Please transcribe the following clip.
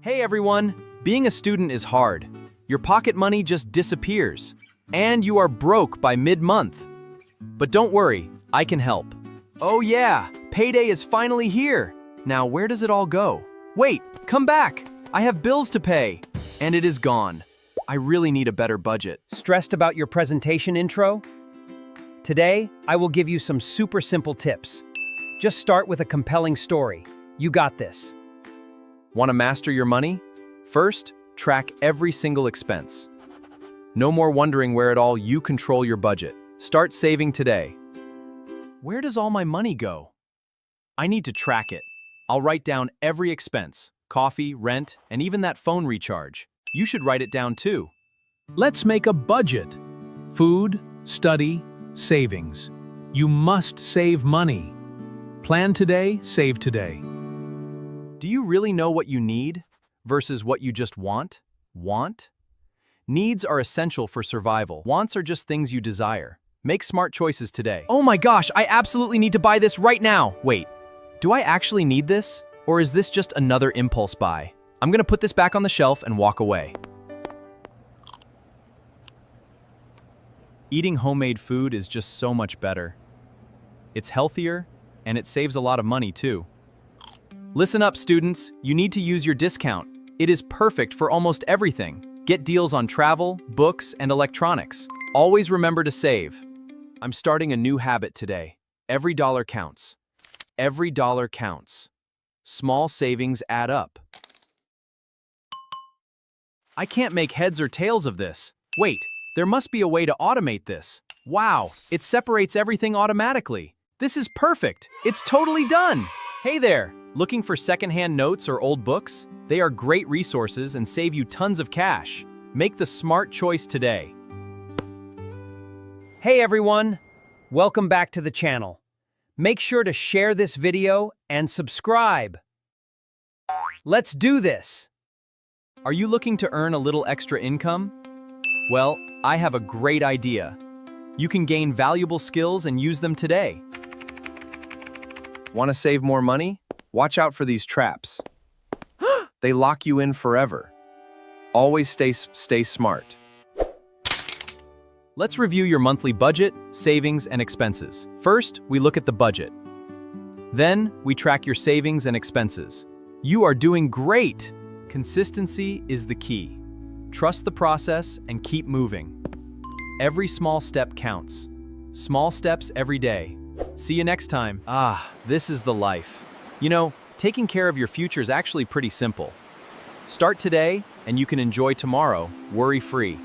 Hey everyone! Being a student is hard. Your pocket money just disappears. And you are broke by mid-month. But don't worry, I can help. Oh yeah, payday is finally here. Now where does it all go? Wait, come back! I have bills to pay. And it is gone. I really need a better budget. Stressed about your presentation intro? Today, I will give you some super simple tips. Just start with a compelling story. You got this. Want to master your money? First, track every single expense. No more wondering where it all you control your budget. Start saving today. Where does all my money go? I need to track it. I'll write down every expense, coffee, rent, and even that phone recharge. You should write it down too. Let's make a budget. Food, study, savings. You must save money. Plan today, save today. Do you really know what you need versus what you just want? Want? Needs are essential for survival. Wants are just things you desire. Make smart choices today. Oh my gosh, I absolutely need to buy this right now. Wait, do I actually need this? Or is this just another impulse buy? I'm gonna put this back on the shelf and walk away. Eating homemade food is just so much better. It's healthier, and it saves a lot of money too. Listen up, students. You need to use your discount. It is perfect for almost everything. Get deals on travel, books, and electronics. Always remember to save. I'm starting a new habit today. Every dollar counts. Every dollar counts. Small savings add up. I can't make heads or tails of this. Wait, there must be a way to automate this. Wow, it separates everything automatically. This is perfect. It's totally done. Hey there, looking for secondhand notes or old books? They are great resources and save you tons of cash. Make the smart choice today. Hey everyone! Welcome back to the channel. Make sure to share this video and subscribe. Let's do this! Are you looking to earn a little extra income? Well, I have a great idea. You can gain valuable skills and use them today. Want to save more money? Watch out for these traps. They lock you in forever. Always stay smart. Let's review your monthly budget, savings, and expenses. First, we look at the budget. Then, we track your savings and expenses. You are doing great! Consistency is the key. Trust the process and keep moving. Every small step counts. Small steps every day. See you next time. This is the life. You know, taking care of your future is actually pretty simple. Start today, and you can enjoy tomorrow, worry-free.